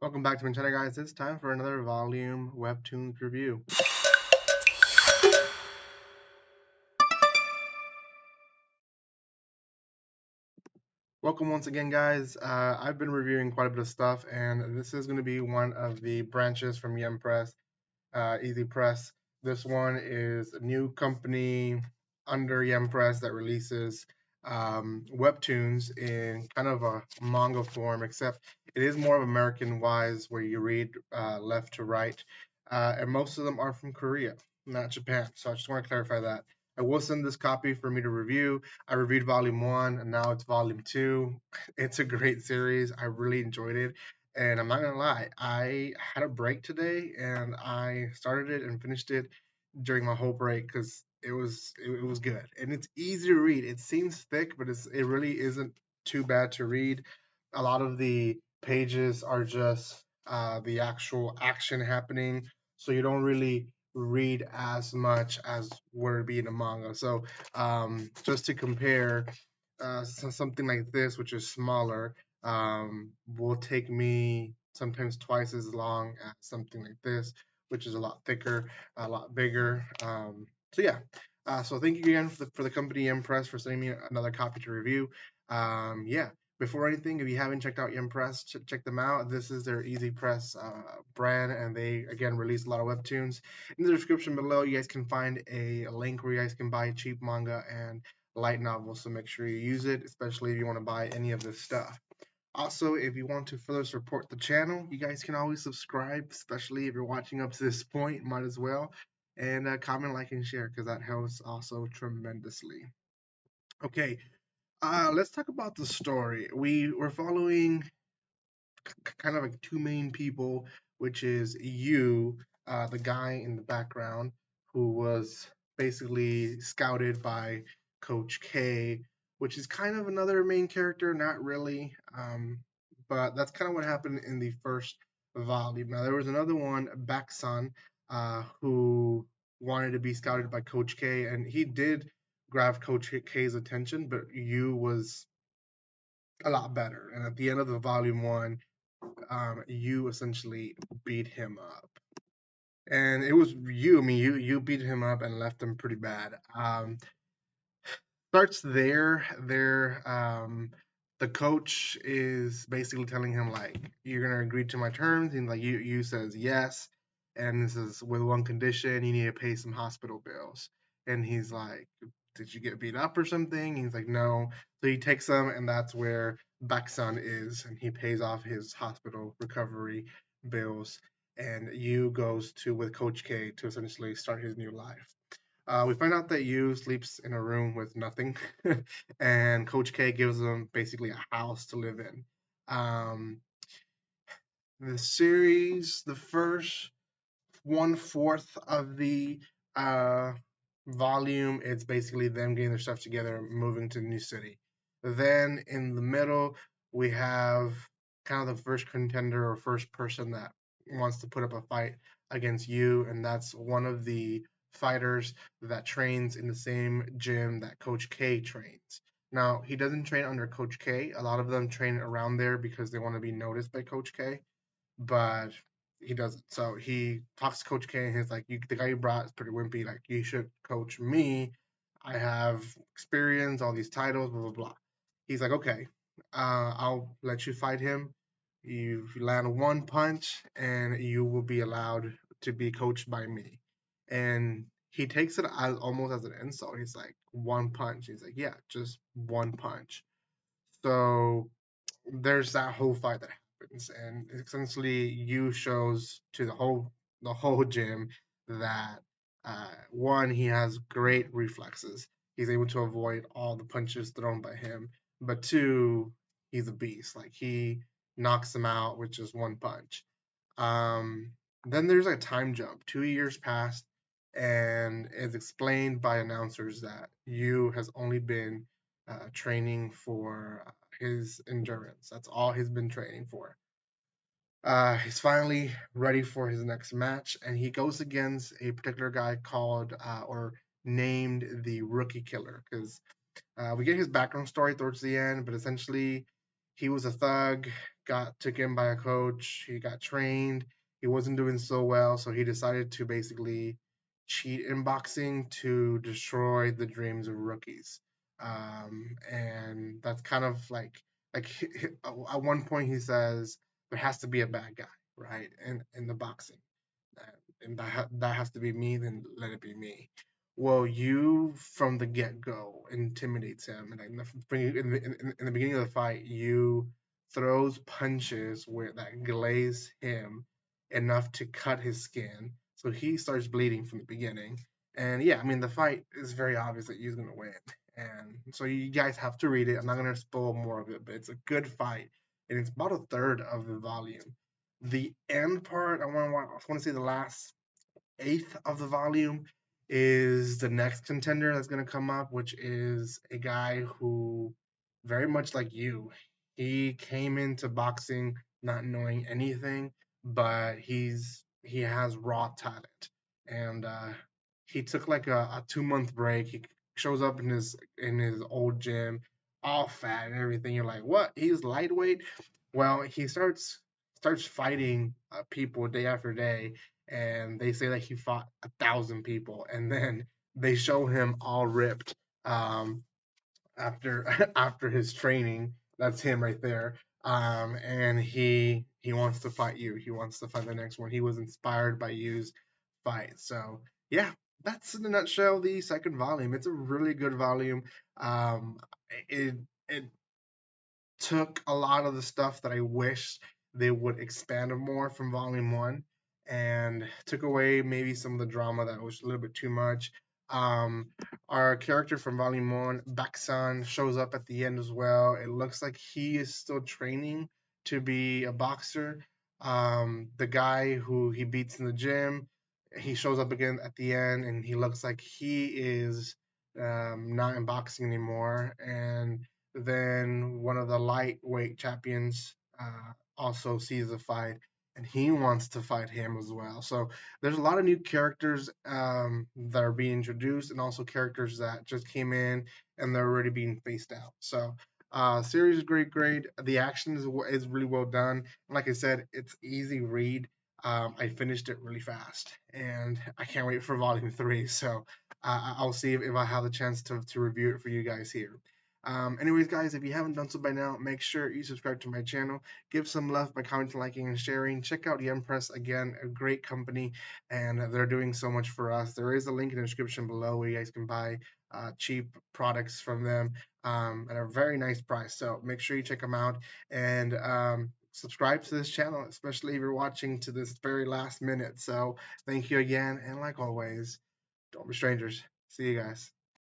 Welcome back to my channel, guys. It's time for another volume webtoons review. Welcome once again, guys. I've been reviewing quite a bit of stuff, and this is going to be one of the branches from Yem Press, Easy Press. This one is a new company under Yem Press that releases webtoons in kind of a manga form, except it is more of American wise, where you read left to right, and most of them are from Korea, not Japan. So I just want to clarify that. I will send this copy for me to review. I reviewed volume one, and now it's volume two. It's a great series. I really enjoyed it. And I'm not gonna lie, I had a break today, and I started it and finished it during my whole break because it was good and it's easy to read. It seems thick, but it really isn't too bad to read. A lot of the pages are just the actual action happening, so you don't really read as much as would be in a manga. So just to compare, something like this, which is smaller, will take me sometimes twice as long as something like this, which is a lot thicker, a lot bigger. So yeah. So thank you again for the company Impress for sending me another copy to review. Yeah. Before anything, if you haven't checked out Impress, check them out. This is their Easy Press brand, and they again release a lot of webtoons. In the description below, you guys can find a link where you guys can buy cheap manga and light novels. So make sure you use it, especially if you want to buy any of this stuff. Also, if you want to further support the channel, you guys can always subscribe, especially if you're watching up to this point, might as well. And comment, like, and share because that helps also tremendously. Okay, let's talk about the story. We're following kind of like two main people, which is you, the guy in the background who was basically scouted by Coach K, which is kind of another main character, not really, but that's kind of what happened in the first volume. Now there was another one, Baksan, who wanted to be scouted by Coach K, and he did grab Coach K's attention, but you was a lot better. And at the end of the volume one, you essentially beat him up. And it was you. I mean, you beat him up and left him pretty bad. Starts there. The coach is basically telling him like, "You're gonna agree to my terms," and like you says yes, and this is with one condition: you need to pay some hospital bills. And he's like, "Did you get beat up or something?" And he's like, "No." So he takes them, and that's where Baksan is, and he pays off his hospital recovery bills. And Yu goes to with Coach K to essentially start his new life. We find out that Yu sleeps in a room with nothing, and Coach K gives him basically a house to live in. Um, the series, the first 1/4 of the uh, volume, it's basically them getting their stuff together, moving to the new city. Then in the middle, we have kind of the first contender or first person that wants to put up a fight against you, and that's one of the fighters that trains in the same gym that Coach K trains. Now, he doesn't train under Coach K. A lot of them train around there because they want to be noticed by Coach K, but he doesn't. So he talks to Coach K and he's like, the guy you brought is pretty wimpy. Like, you should coach me. I have experience, all these titles, blah, blah, blah. He's like, okay, I'll let you fight him. You land one punch and you will be allowed to be coached by me. And he takes it as almost as an insult. He's like, one punch. He's like, yeah, just one punch. So there's that whole fight that happens, and essentially you shows to the whole gym that one, he has great reflexes. He's able to avoid all the punches thrown by him, but two, he's a beast. Like, he knocks them out with just one punch. Um, then there's a time jump. 2 years passed, and it's explained by announcers that Yu has only been training for his endurance. That's all he's been training for. He's finally ready for his next match, and he goes against a particular guy called or named the Rookie Killer, because we get his background story towards the end, but essentially he was a thug, got took in by a coach, he got trained, he wasn't doing so well, so he decided to basically cheat in boxing to destroy the dreams of rookies. And that's kind of like at one point he says there has to be a bad guy, right? In the boxing, and that has to be me. Then let it be me. Well, you from the get go intimidates him, and in the beginning of the fight, you throws punches where that glaze him enough to cut his skin, so he starts bleeding from the beginning. And yeah, I mean the fight is very obvious that he's gonna win, and so you guys have to read it. I'm not gonna spoil more of it, but it's a good fight, and it's about a third of the volume. The end part, I want to say the last eighth of the volume is the next contender that's going to come up, which is a guy who, very much like you, he came into boxing not knowing anything, but he has raw talent, and he took like a 2 month break. He shows up in his old gym, all fat and everything. You're like, what? He's lightweight? Well, he starts fighting people day after day, and they say that he fought 1,000 people, and then they show him all ripped um, after after his training. That's him right there. And he wants to fight you. He wants to fight the next one. He was inspired by you's fight. So yeah, that's in a nutshell the second volume. It's a really good volume. Um, it took a lot of the stuff that I wish they would expand more from volume one, and took away maybe some of the drama that was a little bit too much. Um, our character from volume one, Baksan, shows up at the end as well. It looks like he is still training to be a boxer. The guy who he beats in the gym, he shows up again at the end, and he looks like he is not in boxing anymore. And then one of the lightweight champions also sees the fight, and he wants to fight him as well. So there's a lot of new characters that are being introduced, and also characters that just came in and they're already being phased out. So series is great. The action is really well done. And like I said, it's easy read. I finished it really fast, and I can't wait for volume three. So I'll see if I have the chance to review it for you guys here. Anyways, guys, if you haven't done so by now, make sure you subscribe to my channel. Give some love by commenting, liking, and sharing. Check out Yen Press again, a great company, and they're doing so much for us. There is a link in the description below where you guys can buy cheap products from them at a very nice price. So make sure you check them out, and subscribe to this channel, especially if you're watching to this very last minute. So thank you again, and like always, don't be strangers. See you guys.